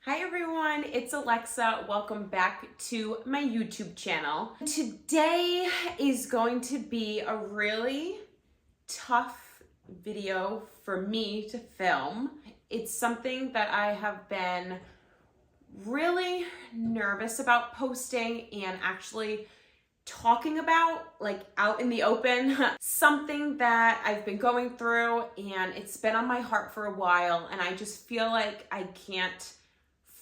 Hi everyone, it's Alexa. Welcome back to my YouTube channel. Today is going to be a really tough video for me to film. It's something that I have been really nervous about posting and actually talking about, like, out in the open. Something that I've been going through and it's been on my heart for a while, and I just feel like I can't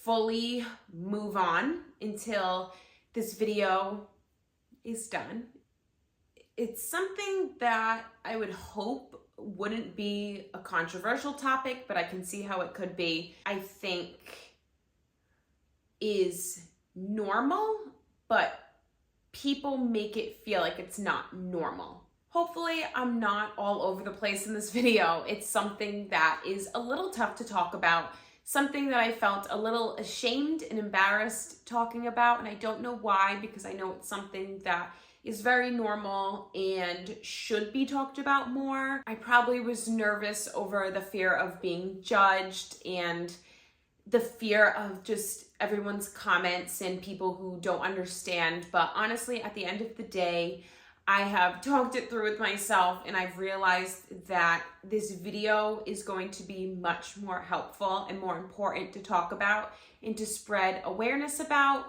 fully move on until this video is done. It's something that I would hope wouldn't be a controversial topic, but I can see how it could be. I think is normal, but people make it feel like it's not normal. Hopefully I'm not all over the place in this video. It's something that is a little tough to talk about, something that I felt a little ashamed and embarrassed talking about, and I don't know why, because I know it's something that is very normal and should be talked about more. I probably was nervous over the fear of being judged and the fear of just everyone's comments and people who don't understand. But honestly, at the end of the day, I have talked it through with myself, and I've realized that this video is going to be much more helpful and more important to talk about and to spread awareness about,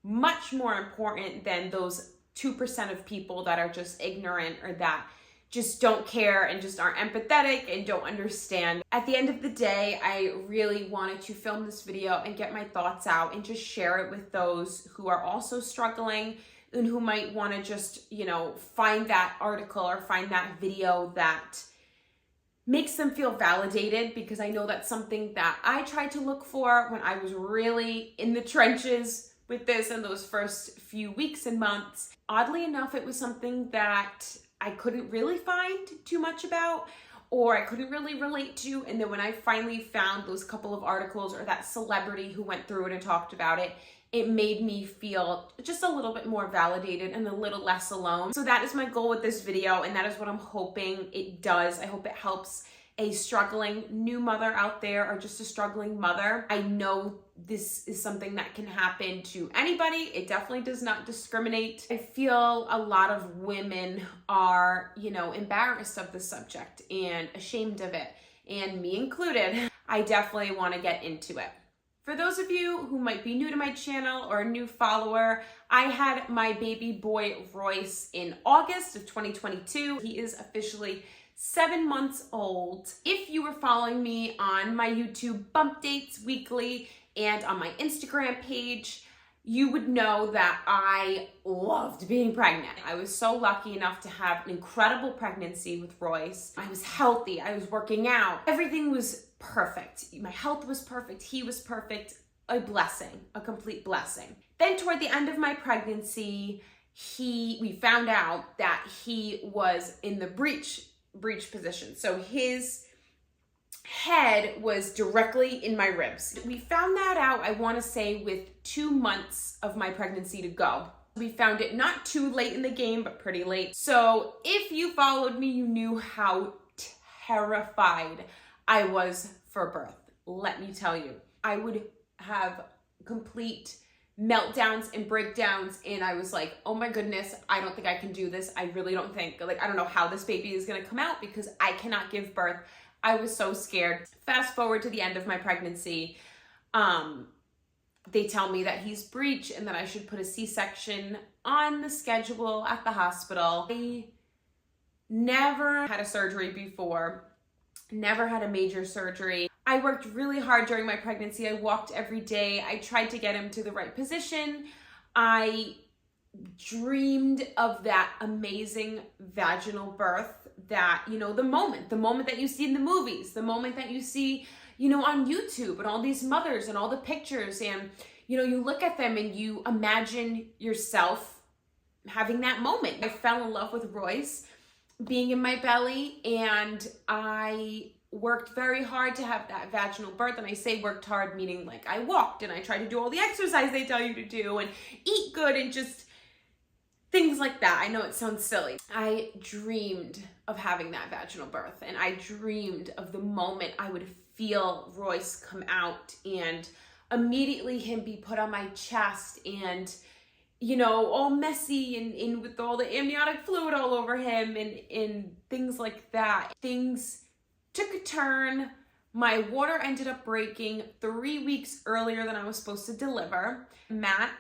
much more important than those 2% of people that are just ignorant or that just don't care and just aren't empathetic and don't understand. At the end of the day, I really wanted to film this video and get my thoughts out and just share it with those who are also struggling and who might want to just, find that article or find that video that makes them feel validated, because I know that's something that I tried to look for when I was really in the trenches with this in those first few weeks and months. Oddly enough, it was something that I couldn't really find too much about, or I couldn't really relate to. And then when I finally found those couple of articles or that celebrity who went through it and talked about it, it made me feel just a little bit more validated and a little less alone. So that is my goal with this video, and that is what I'm hoping it does. I hope it helps a struggling new mother out there, or just a struggling mother. I know this is something that can happen to anybody. It definitely does not discriminate. I feel a lot of women are, embarrassed of the subject and ashamed of it, and me included. I definitely want to get into it. For those of you who might be new to my channel or a new follower, I had my baby boy Royce in August of 2022. He is officially 7 months old. If you were following me on my YouTube bump dates weekly and on my Instagram page, you would know that I loved being pregnant. I was so lucky enough to have an incredible pregnancy with Royce. I was healthy, I was working out, everything was perfect. My health was perfect, he was perfect, a blessing, a complete blessing. Then toward the end of my pregnancy, we found out that he was in the breech position. So his head was directly in my ribs. We found that out, I want to say, with 2 months of my pregnancy to go. We found it not too late in the game, but pretty late. So if you followed me, you knew how terrified I was for birth. Let me tell you, I would have complete meltdowns and breakdowns, and I was like, oh my goodness, I don't think I can do this. I really don't think, I don't know how this baby is gonna come out, because I cannot give birth. I was so scared. Fast forward to the end of my pregnancy, they tell me that he's breech and that I should put a C-section on the schedule at the hospital. I never had a surgery before, never had a major surgery. I worked really hard during my pregnancy. I walked every day. I tried to get him to the right position. I dreamed of that amazing vaginal birth that, the moment that you see in the movies, the moment that you see, on YouTube and all these mothers and all the pictures, and, you look at them and you imagine yourself having that moment. I fell in love with Royce being in my belly, and I worked very hard to have that vaginal birth. And I say worked hard, meaning like I walked and I tried to do all the exercise they tell you to do and eat good and just things like that. I know it sounds silly. I dreamed of having that vaginal birth, and I dreamed of the moment I would feel Royce come out and immediately him be put on my chest and, all messy and with all the amniotic fluid all over him and things like that. Things took a turn. My water ended up breaking 3 weeks earlier than I was supposed to deliver. Matt,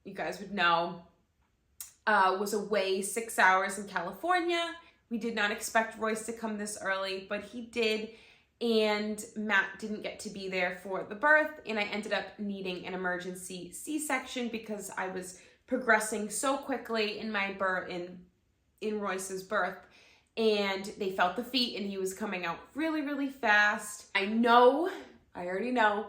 you guys would know, was away 6 hours in California. We did not expect Royce to come this early, but he did. And Matt didn't get to be there for the birth, and I ended up needing an emergency C-section because I was progressing so quickly in my birth, in Royce's birth, and they felt the feet and he was coming out really, really fast. I already know,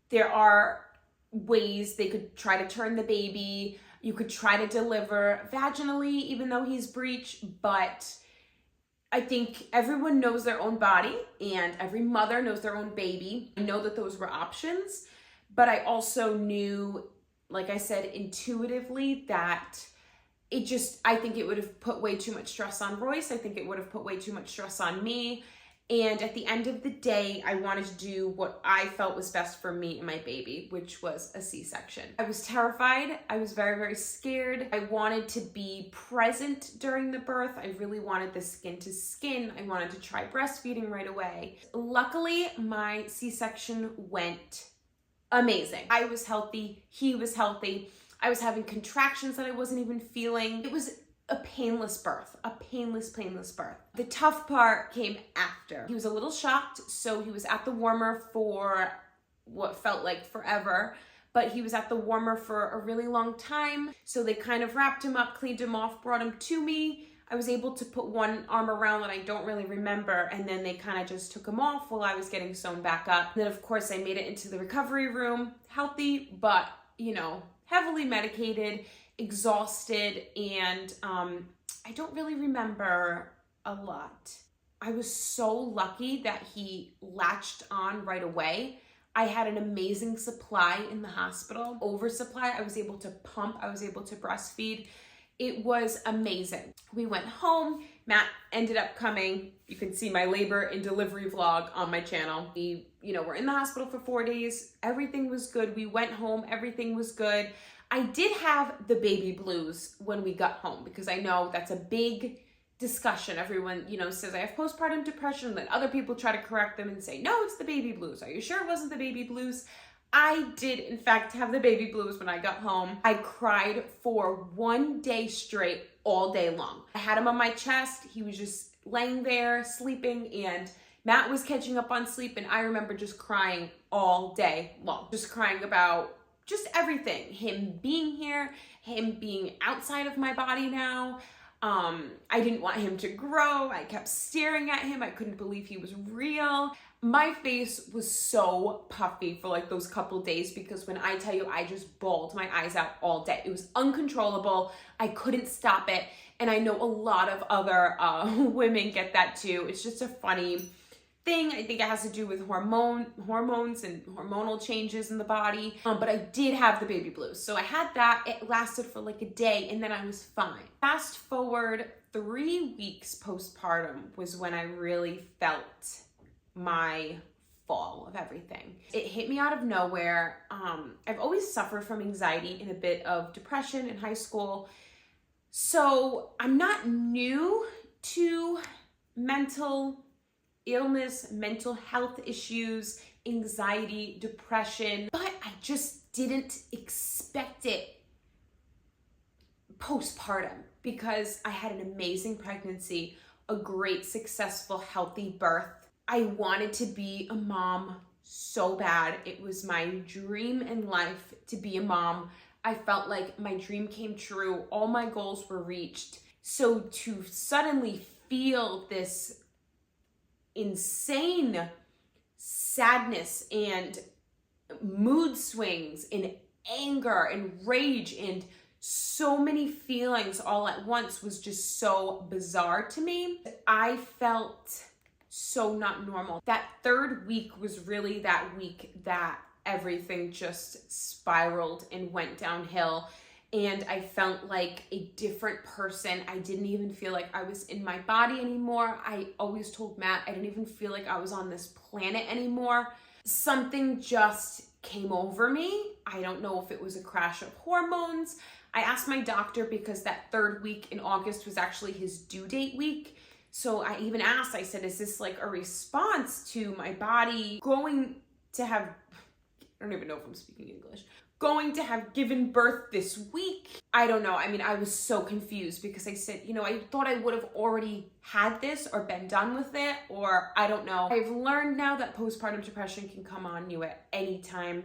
there are ways they could try to turn the baby. You could try to deliver vaginally, even though he's breech, but I think everyone knows their own body and every mother knows their own baby. I know that those were options, but I also knew, like I said, intuitively that I think it would have put way too much stress on Royce. I think it would have put way too much stress on me. And at the end of the day, I wanted to do what I felt was best for me and my baby, which was a C-section. I was terrified. I was very, very scared. I wanted to be present during the birth. I really wanted the skin to skin. I wanted to try breastfeeding right away. Luckily, my C-section went amazing. I was healthy. He was healthy. I was having contractions that I wasn't even feeling. It was a painless birth, a painless birth. The tough part came after. He was a little shocked, so he was at the warmer for what felt like forever, but he was at the warmer for a really long time. So they kind of wrapped him up, cleaned him off, brought him to me. I was able to put one arm around that I don't really remember, and then they kind of just took him off while I was getting sewn back up. And then of course I made it into the recovery room, healthy, but heavily medicated, exhausted, and I don't really remember a lot. I was so lucky that he latched on right away. I had an amazing supply in the hospital, oversupply. I was able to pump, I was able to breastfeed. It was amazing. We went home. Matt ended up coming. You can see my labor and delivery vlog on my channel. We, were in the hospital for 4 days. Everything was good. We went home. Everything was good. I did have the baby blues when we got home because I know that's a big discussion. Everyone, says I have postpartum depression, then other people try to correct them and say, no, it's the baby blues. Are you sure it wasn't the baby blues? I did, in fact, have the baby blues when I got home. I cried for 1 day straight, all day long. I had him on my chest. He was just laying there, sleeping, and Matt was catching up on sleep, and I remember just crying all day long. Just crying about just everything. Him being here, him being outside of my body now. I didn't want him to grow. I kept staring at him. I couldn't believe he was real. My face was so puffy for like those couple days because when I tell you I just bawled my eyes out all day. It was uncontrollable. I couldn't stop it. And I know a lot of other women get that too. It's just a funny thing. I think it has to do with hormones and hormonal changes in the body. But I did have the baby blues. So I had that. It lasted for like a day and then I was fine. Fast forward 3 weeks postpartum was when I really felt my fall of everything. It hit me out of nowhere. I've always suffered from anxiety and a bit of depression in high school. So I'm not new to mental illness, mental health issues, anxiety, depression, but I just didn't expect it postpartum because I had an amazing pregnancy, a great, successful, healthy birth. I wanted to be a mom so bad. It was my dream in life to be a mom. I felt like my dream came true. All my goals were reached. So to suddenly feel this insane sadness and mood swings and anger and rage and so many feelings all at once was just so bizarre to me. I felt so not normal. That third week was really that week that everything just spiraled and went downhill. And I felt like a different person. I didn't even feel like I was in my body anymore. I always told Matt I didn't even feel like I was on this planet anymore. Something just came over me. I don't know if it was a crash of hormones. I asked my doctor because that third week in August was actually his due date week. So I even asked, I said, is this like a response to my body going to have, I don't even know if I'm speaking English, going to have given birth this week? I don't know. I mean, I was so confused because I said, you know, I thought I would have already had this or been done with it, or I don't know. I've learned now that postpartum depression can come on you at any time.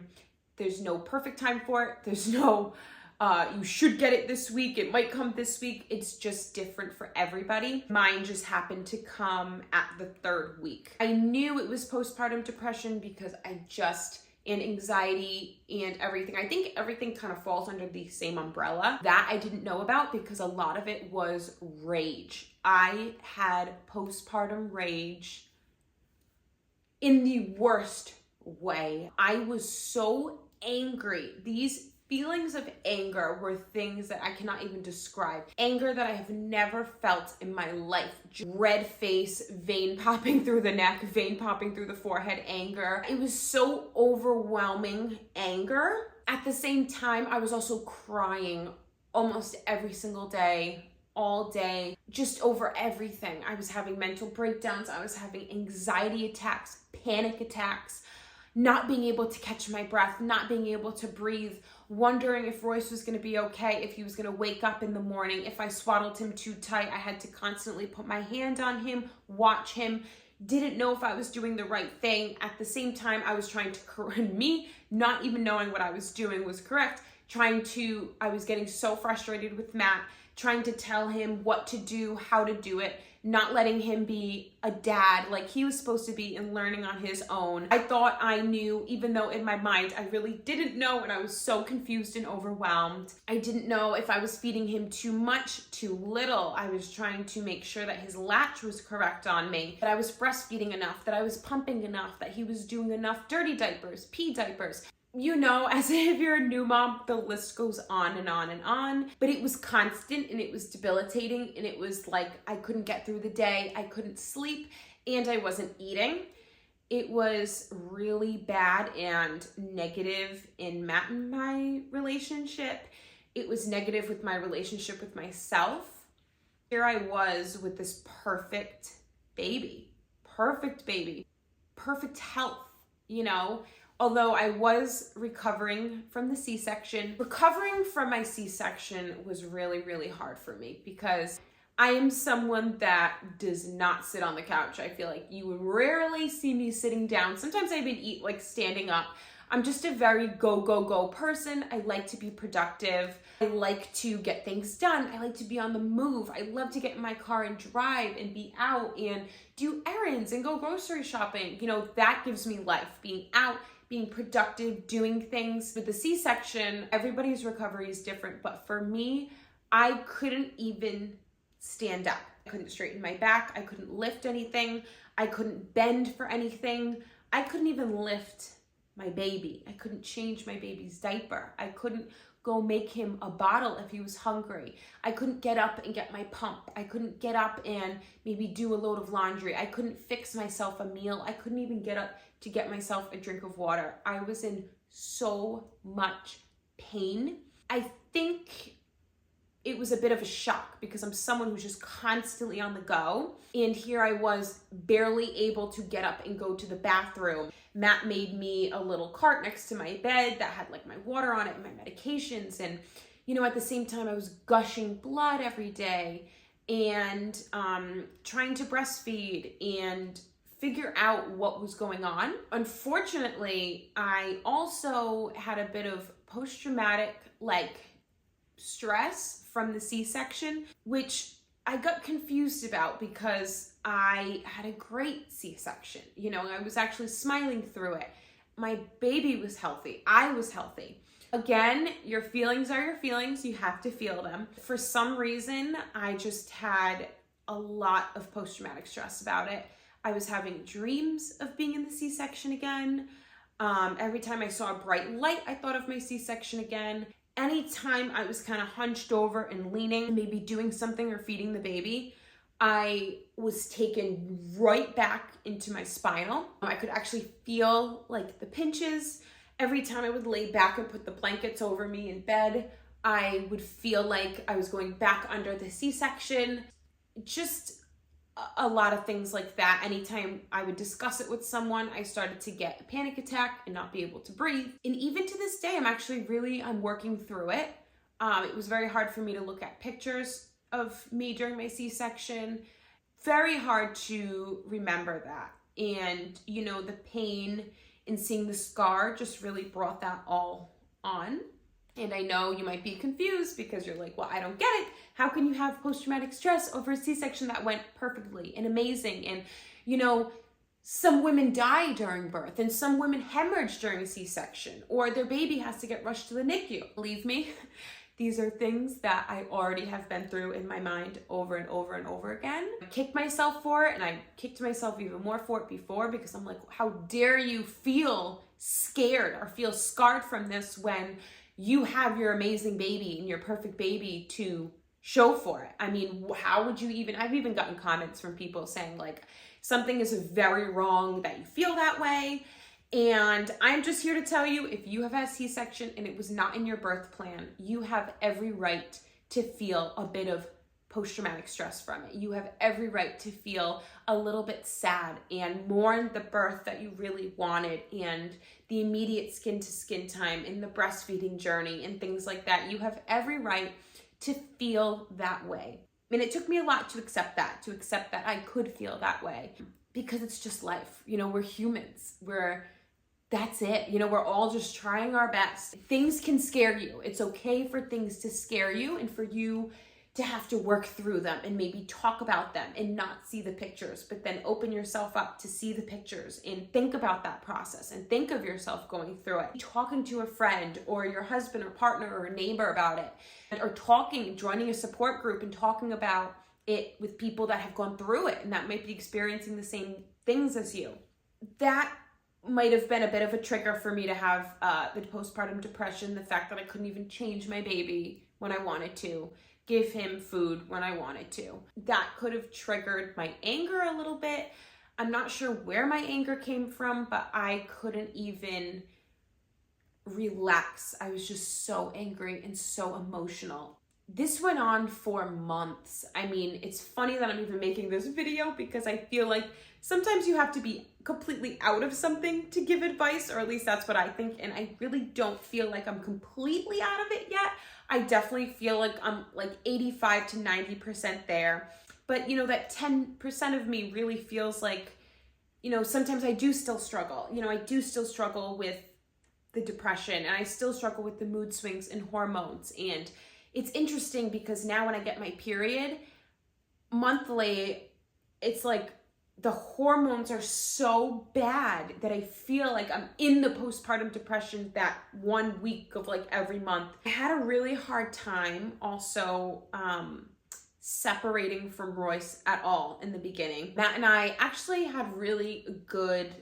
There's no perfect time for it. There's no, you should get it this week. It might come this week. It's just different for everybody. Mine just happened to come at the third week. I knew it was postpartum depression because and anxiety and everything. I think everything kind of falls under the same umbrella. That I didn't know about because a lot of it was rage. I had postpartum rage in the worst way. I was so angry. These feelings of anger were things that I cannot even describe. Anger that I have never felt in my life. Red face, vein popping through the neck, vein popping through the forehead anger. It was so overwhelming anger. At the same time, I was also crying almost every single day, all day, just over everything. I was having mental breakdowns. I was having anxiety attacks, panic attacks, not being able to catch my breath, not being able to breathe, wondering if Royce was going to be okay, if he was going to wake up in the morning. If I swaddled him too tight, I had to constantly put my hand on him, watch him, didn't know if I was doing the right thing. At the same time, I was trying to correct me, not even knowing what I was doing was correct. I was getting so frustrated with Matt, trying to tell him what to do, how to do it, not letting him be a dad like he was supposed to be and learning on his own. I thought I knew, even though in my mind I really didn't know, and I was so confused and overwhelmed. I didn't know if I was feeding him too much, too little. I was trying to make sure that his latch was correct on me, that I was breastfeeding enough, that I was pumping enough, that he was doing enough dirty diapers, pee diapers. You know, as if you're a new mom, the list goes on and on and on. But it was constant and it was debilitating, and it was like I couldn't get through the day, I couldn't sleep, and I wasn't eating. It was really bad and negative in Matt and my relationship. It was negative with my relationship with myself. Here I was with this perfect baby, perfect health, you know. Although I was recovering from the C-section, recovering from my C-section was really, really hard for me because I am someone that does not sit on the couch. I feel like you would rarely see me sitting down. Sometimes I even eat like standing up. I'm just a very go, go, go person. I like to be productive. I like to get things done. I like to be on the move. I love to get in my car and drive and be out and do errands and go grocery shopping. You know, that gives me life, being out, being productive, doing things. With the C-section, everybody's recovery is different, but for me, I couldn't even stand up. I couldn't straighten my back. I couldn't lift anything. I couldn't bend for anything. I couldn't even lift my baby. I couldn't change my baby's diaper. I couldn't go make him a bottle if he was hungry. I couldn't get up and get my pump. I couldn't get up and maybe do a load of laundry. I couldn't fix myself a meal. I couldn't even get up to get myself a drink of water. I was in so much pain. I think it was a bit of a shock because I'm someone who's just constantly on the go. And here I was barely able to get up and go to the bathroom. Matt made me a little cart next to my bed that had like my water on it and my medications. And, you know, at the same time, I was gushing blood every day and trying to breastfeed and figure out what was going on. Unfortunately, I also had a bit of post-traumatic stress from the C-section, which I got confused about because I had a great C-section. You know, I was actually smiling through it. My baby was healthy. I was healthy. Again, your feelings are your feelings. You have to feel them. For some reason, I just had a lot of post-traumatic stress about it. I was having dreams of being in the C-section again. Every time I saw a bright light, I thought of my C-section again. Anytime I was kind of hunched over and leaning, maybe doing something or feeding the baby, I was taken right back into my spinal. I could actually feel like the pinches Every time I would lay back and put the blankets over me in bed, I would feel like I was going back under the C-section. Just a lot of things like that. Anytime I would discuss it with someone, I started to get a panic attack and not be able to breathe. And even to this day, I'm working through it. It was very hard for me to look at pictures of me during my C-section. Very hard to remember that. And, you know, the pain and seeing the scar just really brought that all on. And I know you might be confused because you're like, well, I don't get it. How can you have post-traumatic stress over a C-section that went perfectly and amazing? And, you know, some women die during birth and some women hemorrhage during a C-section, or their baby has to get rushed to the NICU. Believe me, these are things that I already have been through in my mind over and over and over again. I kicked myself for it, and I kicked myself even more for it before, because I'm like, how dare you feel scared or feel scarred from this when you have your amazing baby and your perfect baby to show for it. I mean, how would you even, I've even gotten comments from people saying like, something is very wrong that you feel that way. And I'm just here to tell you, if you have had a C-section and it was not in your birth plan, you have every right to feel a bit of post-traumatic stress from it. You have every right to feel a little bit sad and mourn the birth that you really wanted and the immediate skin-to-skin time and the breastfeeding journey and things like that. You have every right to feel that way. And it took me a lot to accept that I could feel that way, because it's just life. You know, we're humans. That's it. You know, we're all just trying our best. Things can scare you. It's okay for things to scare you and for you to have to work through them and maybe talk about them and not see the pictures, but then open yourself up to see the pictures and think about that process and think of yourself going through it. Talking to a friend or your husband or partner or a neighbor about it, or joining a support group and talking about it with people that have gone through it and that might be experiencing the same things as you. That might have been a bit of a trigger for me to have the postpartum depression, the fact that I couldn't even change my baby when I wanted to, give him food when I wanted to. That could have triggered my anger a little bit. I'm not sure where my anger came from, but I couldn't even relax. I was just so angry and so emotional. This went on for months. I mean, it's funny that I'm even making this video, because I feel like sometimes you have to be completely out of something to give advice, or at least that's what I think. And I really don't feel like I'm completely out of it yet. I definitely feel like I'm like 85 to 90% there. But, you know, that 10% of me really feels like, you know, sometimes I do still struggle. You know, I do still struggle with the depression, and I still struggle with the mood swings and hormones. And it's interesting because now when I get my period monthly, it's like the hormones are so bad that I feel like I'm in the postpartum depression that 1 week of like every month. I had a really hard time also separating from Royce at all in the beginning. Matt and I actually had really good,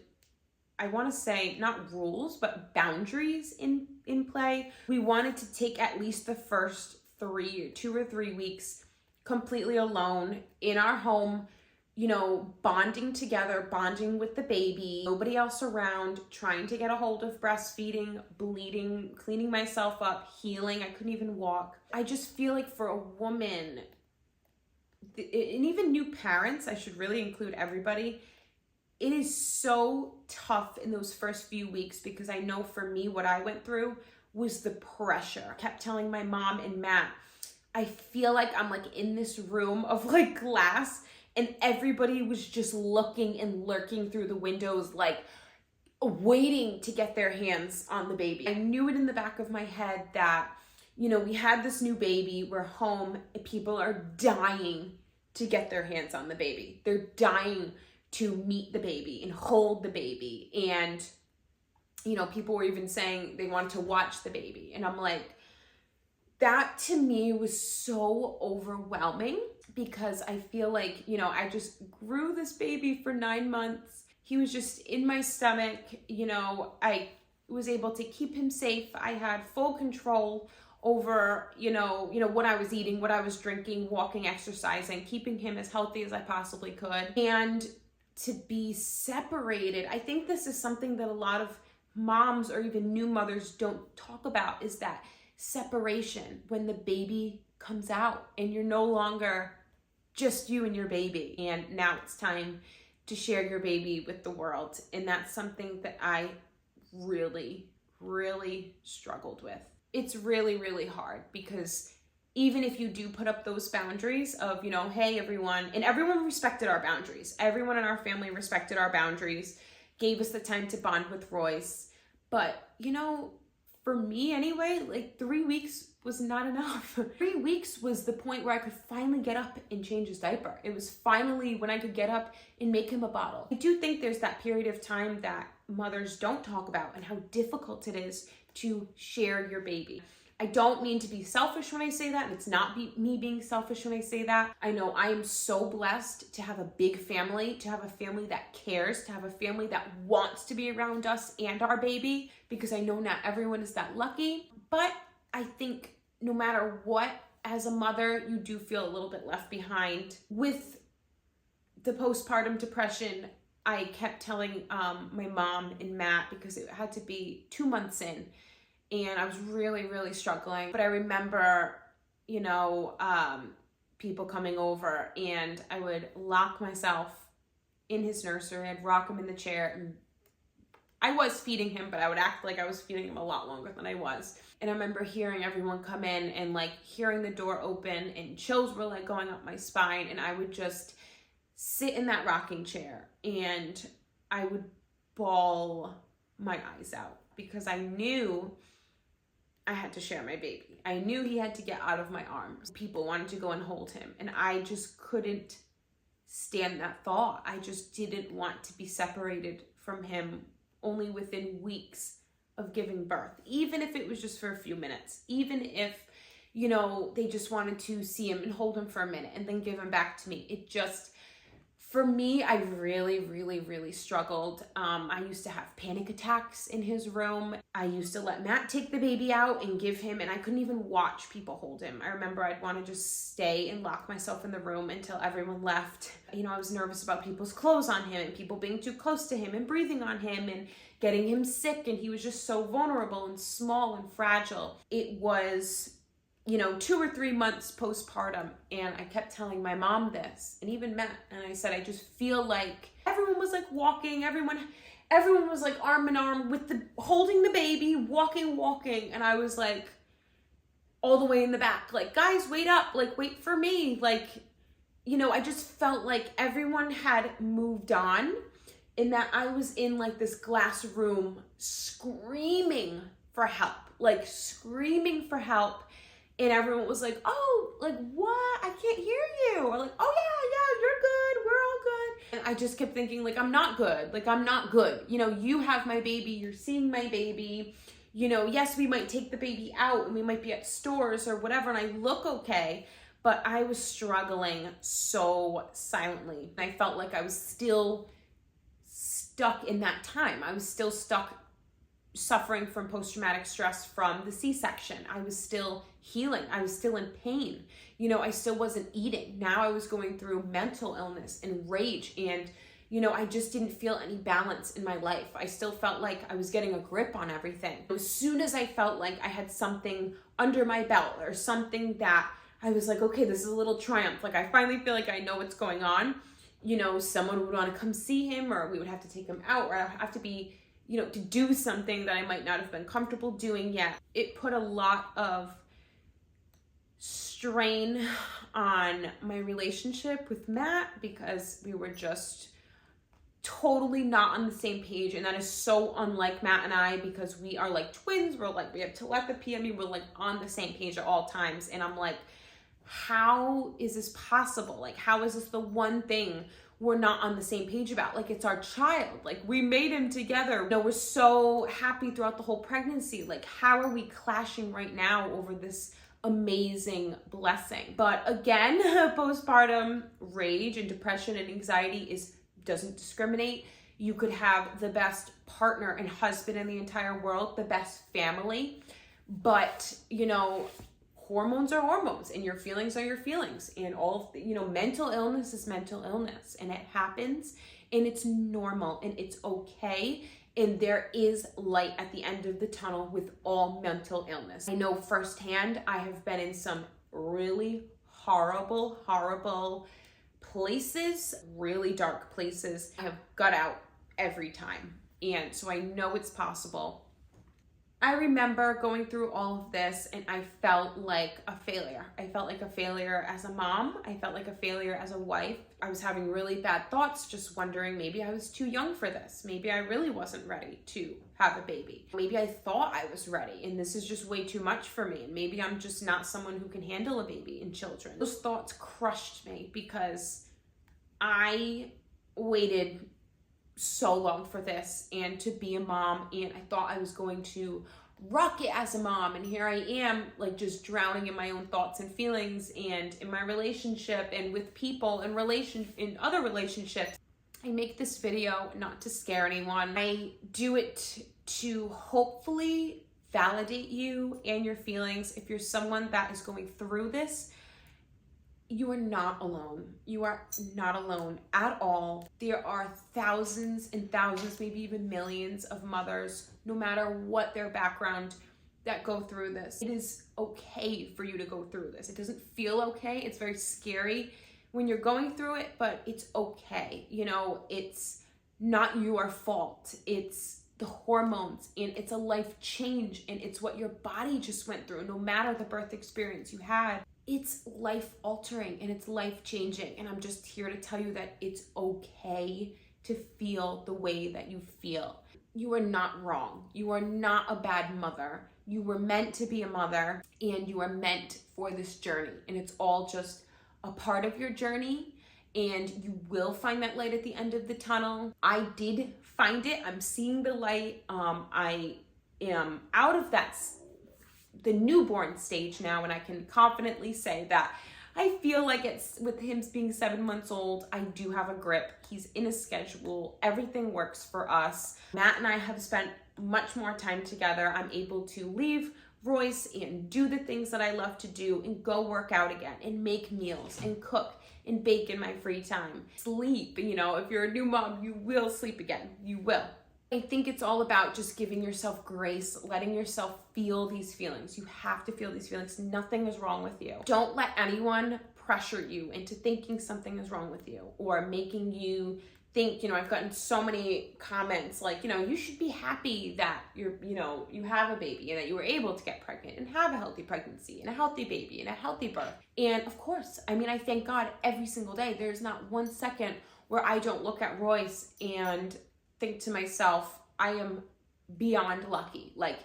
I want to say not rules, but boundaries in play. We wanted to take at least the first 2 or 3 weeks completely alone in our home, you know, bonding together, bonding with the baby, nobody else around, trying to get a hold of breastfeeding, bleeding, cleaning myself up, healing. I couldn't even walk. I just feel like for a woman, and even new parents, I should really include everybody, it is so tough in those first few weeks, because I know for me, what I went through was the pressure. I kept telling my mom and Matt, I feel like I'm like in this room of like glass, and everybody was just looking and lurking through the windows, like waiting to get their hands on the baby. I knew it in the back of my head that, you know, we had this new baby, we're home, and people are dying to get their hands on the baby. They're dying to meet the baby and hold the baby. And, you know, people were even saying they wanted to watch the baby. And I'm like, that to me was so overwhelming, because I feel like, you know, I just grew this baby for 9 months. He was just in my stomach. You know, I was able to keep him safe. I had full control over, you know, what I was eating, what I was drinking, walking, exercising, keeping him as healthy as I possibly could. And to be separated, I think this is something that a lot of moms or even new mothers don't talk about is that separation when the baby comes out and you're no longer just you and your baby. And now it's time to share your baby with the world. And that's something that I really, really struggled with. It's really, really hard because even if you do put up those boundaries of, you know, hey, everyone, and everyone respected our boundaries. Everyone in our family respected our boundaries, gave us the time to bond with Royce. But, you know, for me anyway, like 3 weeks was not enough. 3 weeks was the point where I could finally get up and change his diaper. It was finally when I could get up and make him a bottle. I do think there's that period of time that mothers don't talk about and how difficult it is to share your baby. I don't mean to be selfish when I say that, and it's not me being selfish when I say that. I know I am so blessed to have a big family, to have a family that cares, to have a family that wants to be around us and our baby, because I know not everyone is that lucky. But I think no matter what, as a mother, you do feel a little bit left behind. With the postpartum depression, I kept telling my mom and Matt, because it had to be 2 months in, and I was really, really struggling. But I remember, you know, people coming over, and I would lock myself in his nursery. I'd rock him in the chair, and I was feeding him, but I would act like I was feeding him a lot longer than I was. And I remember hearing everyone come in and like hearing the door open, and chills were like going up my spine, and I would just sit in that rocking chair and I would bawl my eyes out because I knew I had to share my baby. I knew he had to get out of my arms. People wanted to go and hold him, and I just couldn't stand that thought. I just didn't want to be separated from him only within weeks of giving birth, even if it was just for a few minutes, even if, you know, they just wanted to see him and hold him for a minute and then give him back to me. It just, for me, I really, really, really struggled. I used to have panic attacks in his room. I used to let Matt take the baby out and give him, and I couldn't even watch people hold him. I remember I'd want to just stay and lock myself in the room until everyone left. You know, I was nervous about people's clothes on him and people being too close to him and breathing on him and getting him sick, and he was just so vulnerable and small and fragile. It was, you know, 2 or 3 months postpartum, and I kept telling my mom this, and even Matt, and I said, I just feel like everyone was like walking, everyone was like arm in arm with holding the baby, walking, and I was like all the way in the back, like, guys, wait up, like, wait for me, like, you know, I just felt like everyone had moved on, and that I was in like this glass room screaming for help, and everyone was like, oh, like, what? I can't hear you. Or like, oh yeah, you're good. We're all good. And I just kept thinking, like, I'm not good. Like, I'm not good. You know, you have my baby. You're seeing my baby. You know, yes, we might take the baby out and we might be at stores or whatever, and I look okay, but I was struggling so silently. I felt like I was still stuck in that time. I was still stuck suffering from post-traumatic stress from the C-section. I was still healing. I was still in pain. You know, I still wasn't eating. Now I was going through mental illness and rage, and, you know, I just didn't feel any balance in my life. I still felt like I was getting a grip on everything. As soon as I felt like I had something under my belt or something that I was like, okay, this is a little triumph. Like, I finally feel like I know what's going on. You know, someone would want to come see him, or we would have to take him out, or I have to be, you know, to do something that I might not have been comfortable doing yet. It put a lot of strain on my relationship with Matt because we were just totally not on the same page. And that is so unlike Matt and I, because we are like twins. We're like, we have telepathy. I mean, we're like on the same page at all times. And I'm like, how is this possible? Like, how is this the one thing we're not on the same page about? Like, it's our child. Like, we made him together. You know, we're so happy throughout the whole pregnancy. Like, how are we clashing right now over this amazing blessing? But again, postpartum rage and depression and anxiety doesn't discriminate. You could have the best partner and husband in the entire world, the best family, but, you know, hormones are hormones, and your feelings are your feelings, and all of you know, mental illness is mental illness, and it happens, and it's normal, and it's okay, And there is light at the end of the tunnel with all mental illness. I know firsthand, I have been in some really horrible places, really dark places. I have got out every time. And so I know it's possible. I remember going through all of this and I felt like a failure. I felt like a failure as a mom. I felt like a failure as a wife. I was having really bad thoughts, just wondering maybe I was too young for this. Maybe I really wasn't ready to have a baby. Maybe I thought I was ready and this is just way too much for me. And maybe I'm just not someone who can handle a baby and children. Those thoughts crushed me because I waited so long for this and to be a mom, and I thought I was going to rock it as a mom, and here I am like just drowning in my own thoughts and feelings and in my relationship and with people and in other relationships. I make this video not to scare anyone. I do it to hopefully validate you and your feelings. If you're someone that is going through this, you are not alone. You are not alone at all. There are thousands and thousands, maybe even millions of mothers, no matter what their background, that go through this. It is okay for you to go through this. It doesn't feel okay. It's very scary when you're going through it, but it's okay. You know, it's not your fault. It's the hormones, and it's a life change, and it's what your body just went through. No matter the birth experience you had, it's life altering and it's life changing. And I'm just here to tell you that it's okay to feel the way that you feel. You are not wrong. You are not a bad mother. You were meant to be a mother, and you are meant for this journey. And it's all just a part of your journey, and you will find that light at the end of the tunnel. I did find it. I'm seeing the light. I am out of the newborn stage now, and I can confidently say that I feel like it's, with him being 7 months old, I do have a grip. He's in a schedule. Everything works for us. Matt and I have spent much more time together. I'm able to leave Royce and do the things that I love to do and go work out again and make meals and cook and bake in my free time. Sleep, you know, if you're a new mom, you will sleep again. You will. I think it's all about just giving yourself grace, letting yourself feel these feelings. You have to feel these feelings. Nothing is wrong with you. Don't let anyone pressure you into thinking something is wrong with you or making you think, you know, I've gotten so many comments like, you know, you should be happy that you have a baby and that you were able to get pregnant and have a healthy pregnancy and a healthy baby and a healthy birth. And of course, I mean, I thank God every single day. There's not 1 second where I don't look at Royce and think to myself, I am beyond lucky. Like,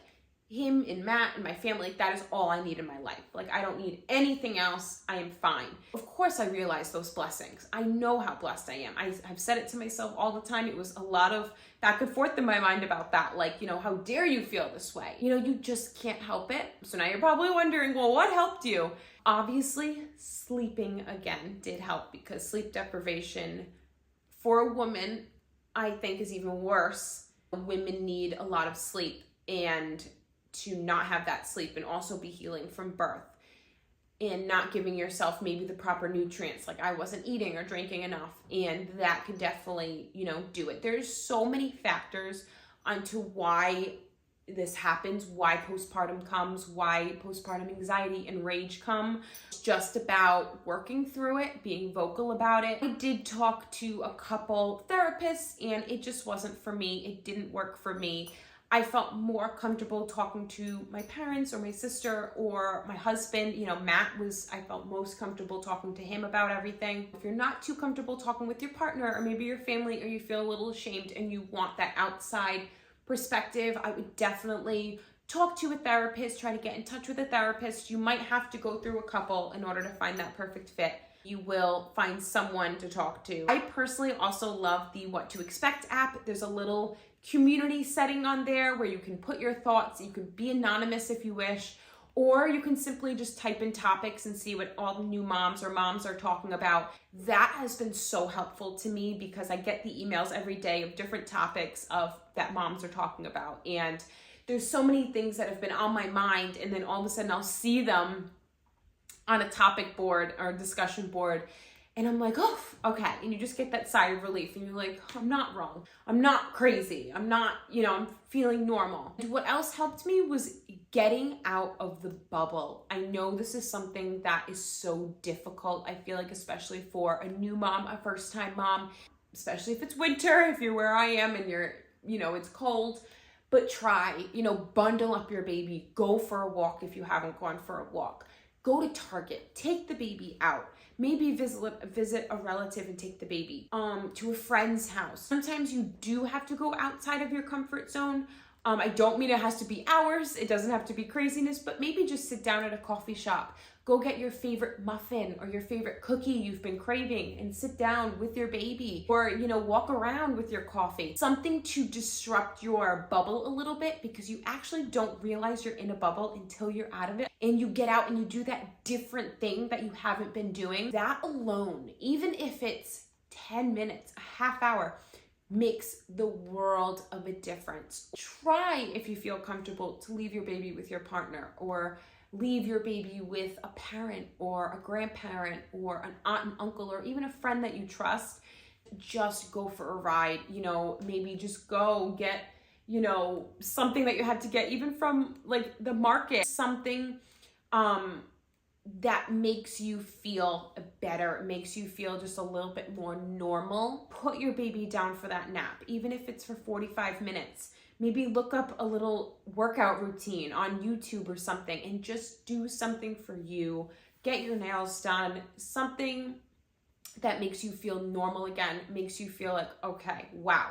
him and Matt and my family, like, that is all I need in my life. Like, I don't need anything else. I am fine. Of course, I realize those blessings. I know how blessed I am. I've said it to myself all the time. It was a lot of back and forth in my mind about that. Like, you know, how dare you feel this way? You know, you just can't help it. So now you're probably wondering, well, what helped you? Obviously, sleeping again did help, because sleep deprivation for a woman, I think, is even worse. Women need a lot of sleep, and to not have that sleep and also be healing from birth and not giving yourself maybe the proper nutrients, like I wasn't eating or drinking enough, and that could definitely, you know, do it. There's so many factors onto why this happens, why postpartum comes, why postpartum anxiety and rage come. It's just about working through it, being vocal about it. I did talk to a couple therapists, and it just wasn't for me. It didn't work for me. I felt more comfortable talking to my parents or my sister or my husband. You know, I felt most comfortable talking to him about everything. If you're not too comfortable talking with your partner or maybe your family, or you feel a little ashamed and you want that outside perspective, I would definitely talk to a therapist, try to get in touch with a therapist. You might have to go through a couple in order to find that perfect fit. You will find someone to talk to. I personally also love the What to Expect app. There's a little community setting on there where you can put your thoughts. You can be anonymous if you wish, or you can simply just type in topics and see what all the new moms or moms are talking about. That has been so helpful to me, because I get the emails every day of different topics that moms are talking about. And there's so many things that have been on my mind, and then all of a sudden I'll see them on a topic board or a discussion board, And I'm like, oh, okay. And you just get that sigh of relief and you're like, I'm not wrong. I'm not crazy. I'm not, I'm feeling normal. And what else helped me was getting out of the bubble. I know this is something that is so difficult. I feel like, especially for a new mom, a first time mom, especially if it's winter, if you're where I am and you're, it's cold. But try, bundle up your baby, go for a walk if you haven't gone for a walk. Go to Target, take the baby out. Maybe visit a relative and take the baby to a friend's house. Sometimes you do have to go outside of your comfort zone. I don't mean it has to be hours. It doesn't have to be craziness, but maybe just sit down at a coffee shop. Go get your favorite muffin or your favorite cookie you've been craving and sit down with your baby, or, walk around with your coffee. Something to disrupt your bubble a little bit, because you actually don't realize you're in a bubble until you're out of it and you get out and you do that different thing that you haven't been doing. That alone, even if it's 10 minutes, a half hour, makes the world of a difference. Try, if you feel comfortable, to leave your baby with your partner, or leave your baby with a parent or a grandparent or an aunt and uncle, or even a friend that you trust. Just go for a ride, maybe just go get, something that you had to get even from like the market, something that makes you feel better, makes you feel just a little bit more normal. Put your baby down for that nap, even if it's for 45 minutes. Maybe look up a little workout routine on YouTube or something and just do something for you. Get your nails done, something that makes you feel normal again, makes you feel like, okay, wow,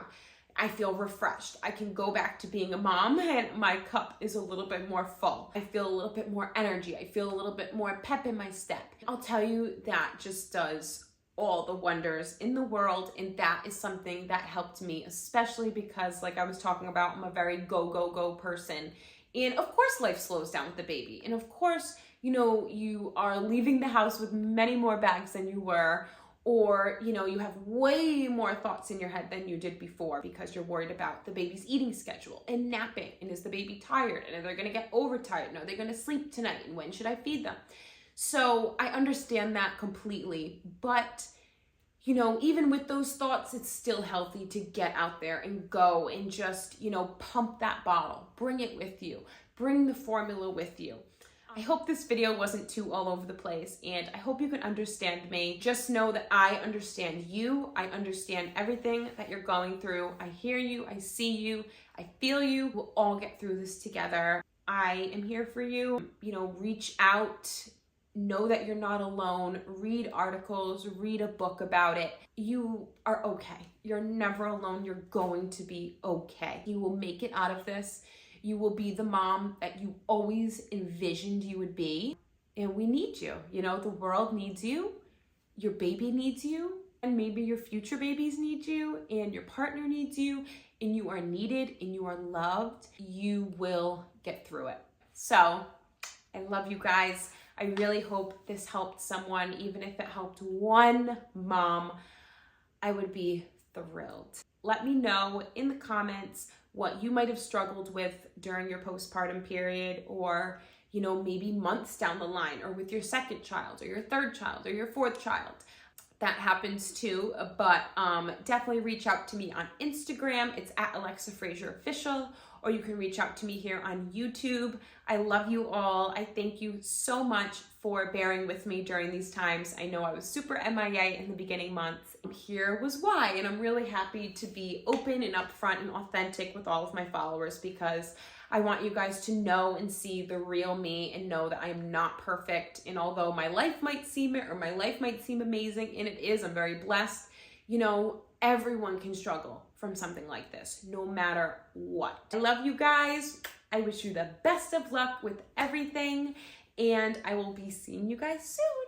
I feel refreshed. I can go back to being a mom and my cup is a little bit more full. I feel a little bit more energy. I feel a little bit more pep in my step. I'll tell you, that just does all the wonders in the world. And that is something that helped me, especially because, like I was talking about, I'm a very go person. And of course life slows down with the baby. And of course, you are leaving the house with many more bags than you were, or, you have way more thoughts in your head than you did before, because you're worried about the baby's eating schedule and napping. And is the baby tired? And are they going to get overtired? And are they going to sleep tonight? And when should I feed them? So I understand that completely, but even with those thoughts, it's still healthy to get out there and go and just, pump that bottle, bring it with you, bring the formula with you. I hope this video wasn't too all over the place, and I hope you can understand me. Just know that I understand you. I understand everything that you're going through. I hear you. I see you. I feel you. We'll all get through this together. I am here for you. Reach out. Know that you're not alone. Read articles, read a book about it. You are okay. You're never alone. You're going to be okay. You will make it out of this. You will be the mom that you always envisioned you would be. And we need you. The world needs you. Your baby needs you. And maybe your future babies need you. And your partner needs you. And you are needed and you are loved. You will get through it. So I love you guys. I really hope this helped someone. Even if it helped one mom, I would be thrilled. Let me know in the comments what you might have struggled with during your postpartum period, or, maybe months down the line, or with your second child or your third child or your fourth child. That happens too, but definitely reach out to me on Instagram. It's at Alexa Frazier Official, or you can reach out to me here on YouTube. I love you all. I thank you so much for bearing with me during these times. I know I was super MIA in the beginning months, and here was why. And I'm really happy to be open and upfront and authentic with all of my followers, because I want you guys to know and see the real me and know that I am not perfect. And although my life might seem it, or my life might seem amazing, and it is, I'm very blessed, everyone can struggle from something like this, no matter what. I love you guys. I wish you the best of luck with everything, and I will be seeing you guys soon.